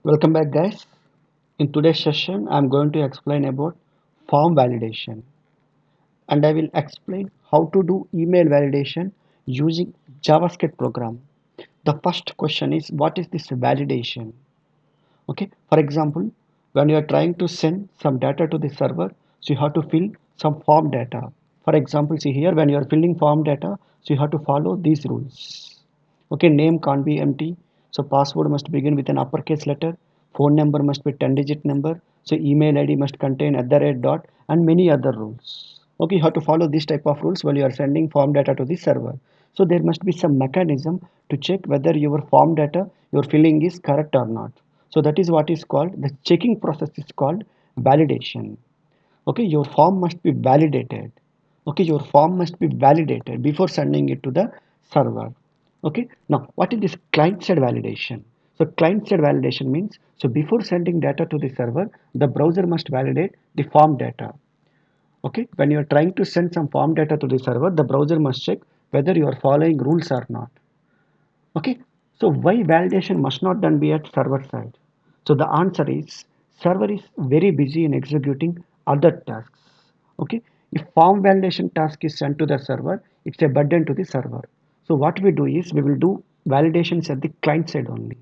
Welcome back, guys. In today's session, I'm going to explain about form validation, and I will explain how to do email validation using JavaScript program. The first question is, what is this validation? Okay, for example, when you are trying to send some data to the server, so you have to fill some form data. For example, see here, when you are filling form data, so you have to follow these rules. Okay, name can't be empty, so password must begin with an uppercase letter, phone number must be 10 digit number, so email id must contain at the rate dot, and many other rules. Okay, you have to follow this type of rules while you are sending form data to the server. So there must be some mechanism to check whether your form data you're filling is correct or not. So that is what is called, the checking process is called validation. Okay, your form must be validated. Okay, your form must be validated before sending it to the server. Okay, now what is this client side validation? So client side validation means, so before sending data to the server, the browser must validate the form data. Okay, when you are trying to send some form data to the server, the browser must check whether you are following rules or not. Okay, so why validation must not done be at server side? So the answer is, server is very busy in executing other tasks. Okay, if form validation task is sent to the server, it's a burden to the server. So what we do is, we will do validations at the client side only.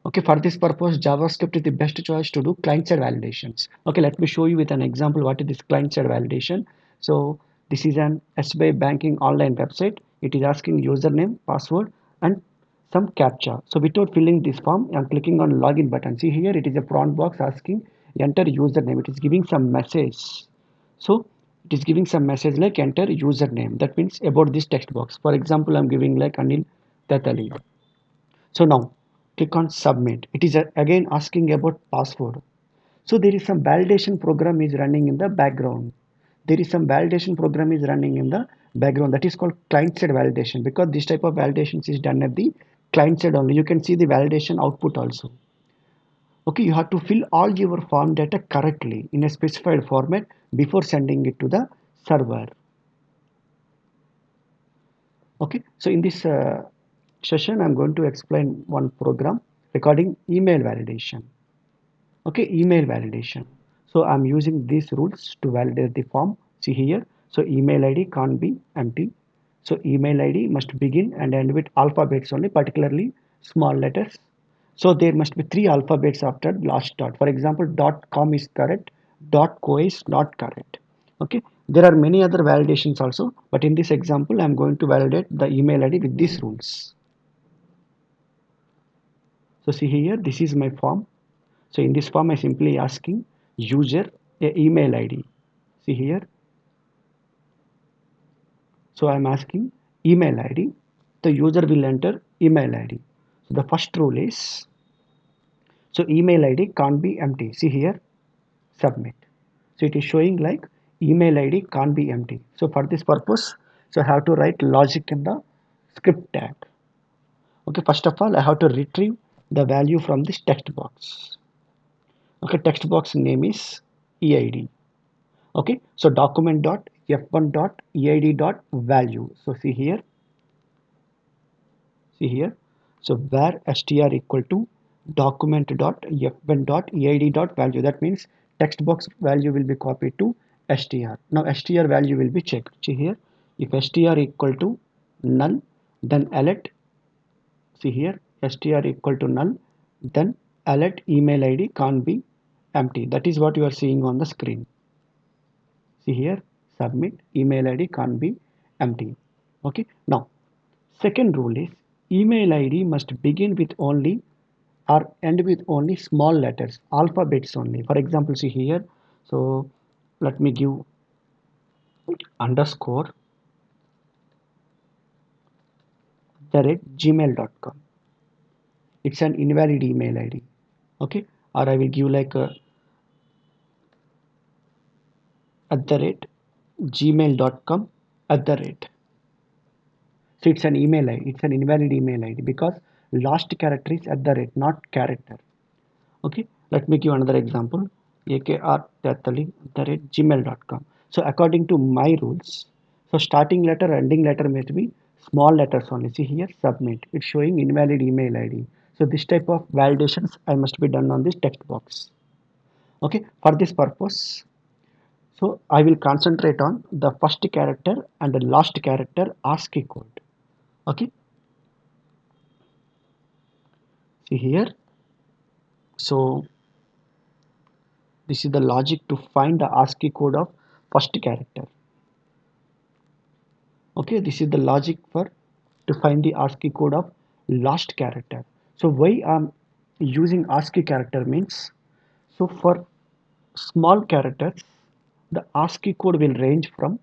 Okay, for this purpose, JavaScript is the best choice to do client-side validations. Okay, let me show you with an example what is this client-side validation. So this is an SBI banking online website. It is asking username, password, and some captcha. So without filling this form, I'm clicking on login button. See here, it is a prompt box asking enter username. It is giving some message. So it is giving some message like enter username. That means about this text box. For example, I'm giving like Anil Tatali. So now click on submit. It is again asking about password. So there is some validation program is running in the background. There is some validation program is running in the background, that is called client side validation, because this type of validations is done at the client side only. You can see the validation output also. Okay, you have to fill all your form data correctly in a specified format before sending it to the server. Okay, so in this session I'm going to explain one program regarding email validation. Okay, email validation. So I'm using these rules to validate the form. See here, so email id can't be empty, so email id must begin and end with alphabets only, particularly small letters. So there must be three alphabets after last dot. For example, .com is correct, .co is not correct. Okay, there are many other validations also, but in this example I'm going to validate the email id with these rules. So see here, this is my form. So in this form, I simply asking user a email ID. See here. So I'm asking email ID. The user will enter email ID. So the first rule is, so email ID can't be empty. See here, submit. So it is showing like email ID can't be empty. So for this purpose, so I have to write logic in the script tag. Okay, first of all, I have to retrieve the value from this text box. Okay, text box name is EID. Okay, so document dot f1 dot eid dot value. So see here, so where str equal to document dot f1 dot eid dot value, that means text box value will be copied to str. Now str value will be checked. See here, if str equal to null, then alert. See here, str equal to null, then alert email id can't be empty. That is what you are seeing on the screen. See here, submit email id can't be empty. Okay, now second rule is, email id must begin with only or end with only small letters, alphabets only. For example, see here, so let me give underscore the rate gmail.com. It's an invalid email id. Okay, or I will give like at the rate gmail.com at the rate. So it's an email ID. It's an invalid email ID because last character is at the rate, not character. Okay, let me give another example. akrtatali@gmail.com. So according to my rules, so starting letter, ending letter must be small letters only. See here, submit. It's showing invalid email ID. So this type of validations I must be done on this text box. Okay, for this purpose, so I will concentrate on the first character and the last character ASCII code. Okay, see here. So this is the logic to find the ASCII code of first character. Okay, this is the logic for to find the ASCII code of last character. So why I'm using ASCII character means, so for small characters, the ASCII code will range from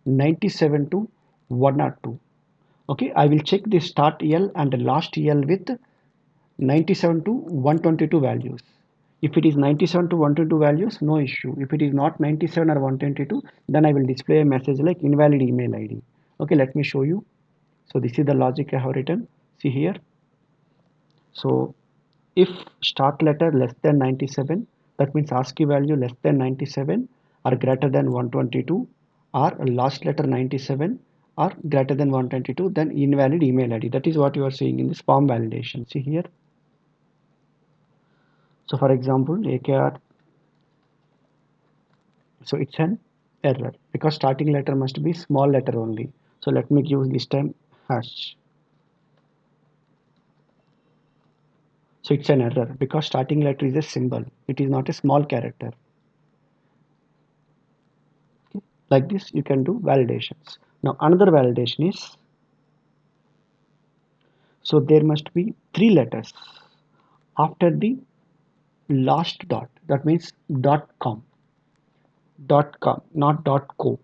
97 to 102. Okay, I will check the start EL and the last EL with 97 to 122 values. If it is 97 to 122 values, no issue. If it is not 97 or 122, then I will display a message like invalid email ID. Okay, let me show you. So this is the logic I have written. See here. So if start letter less than 97, that means ASCII value less than 97 or greater than 122, or last letter 97 or greater than 122, then invalid email ID. That is what you are seeing in this form validation. See here. So for example, AKR, so it's an error because starting letter must be small letter only. So let me give this time hash. So it's an error because starting letter is a symbol. It is not a small character. Like this, you can do validations. Now another validation is, so there must be three letters after the last dot. That means .com, not .co.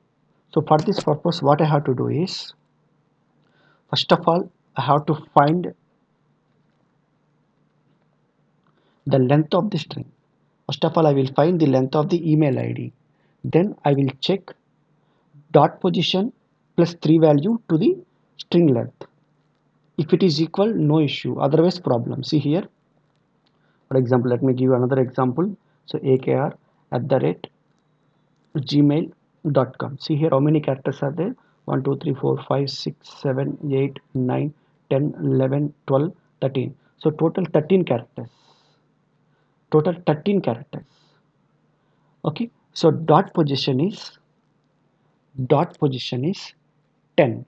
So for this purpose, what I have to do is, first of all, I have to find the length of the string. First of all, I will find the length of the email ID. Then I will check dot position plus 3 value to the string length. If it is equal, no issue. Otherwise, problem. See here. For example, let me give you another example. So AKR at the rate gmail.com. See here how many characters are there. 1, 2, 3, 4, 5, 6, 7, 8, 9, 10, 11, 12, 13. So total 13 characters. Total 13 characters. Okay. So dot position is 10.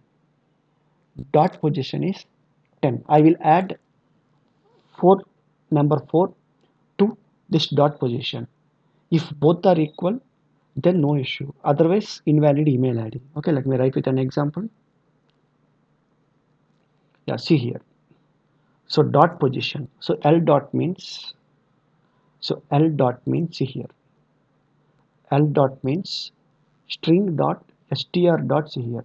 Dot position is 10. I will add 4, number 4 to this dot position. If both are equal, then no issue. Otherwise, invalid email ID. Okay, let me write with an example. Yeah, see here. So dot position. So L dot means, see here. L dot means string dot str dot, see here.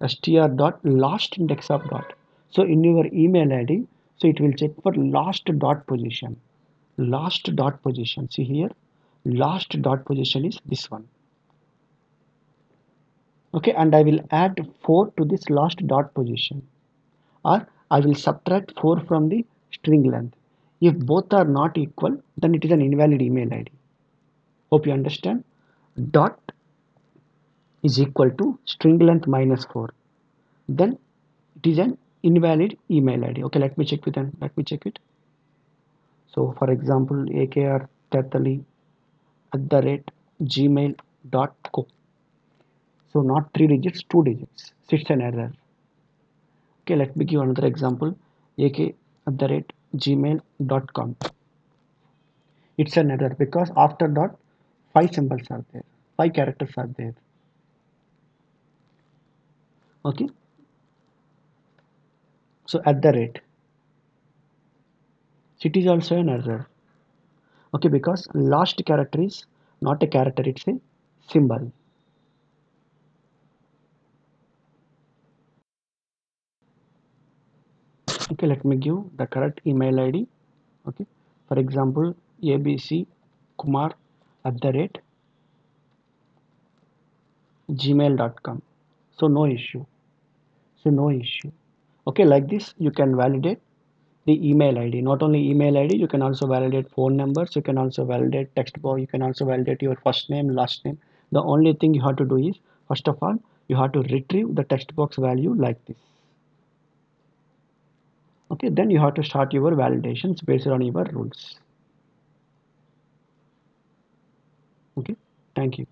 Str dot last index of dot. So in your email ID, so it will check for last dot position. Last dot position. See here. Last dot position is this one. Okay, and I will add 4 to this last dot position, or I will subtract 4 from the string length. If both are not equal, then it is an invalid email ID. Hope you understand. Dot is equal to string length minus 4, then it is an invalid email ID. Okay, let me check it. So for example, AKR Tatali at the rate gmail.co. So not 3 digits, 2 digits. So it's an error. Okay, let me give another example. AK at the rate gmail.com. It's an error because after dot 5 symbols are there, 5 characters are there. Okay, so at the rate, it is also an error. Okay, because last character is not a character, it's a symbol. Okay, let me give the correct email ID. Okay, for example, abc kumar at the rate gmail.com. So no issue. Okay, like this you can validate the email ID. Not only email ID, you can also validate phone numbers, you can also validate text box, you can also validate your first name, last name. The only thing you have to do is, first of all, you have to retrieve the text box value like this. Okay, then you have to start your validations based on your rules. Okay, thank you.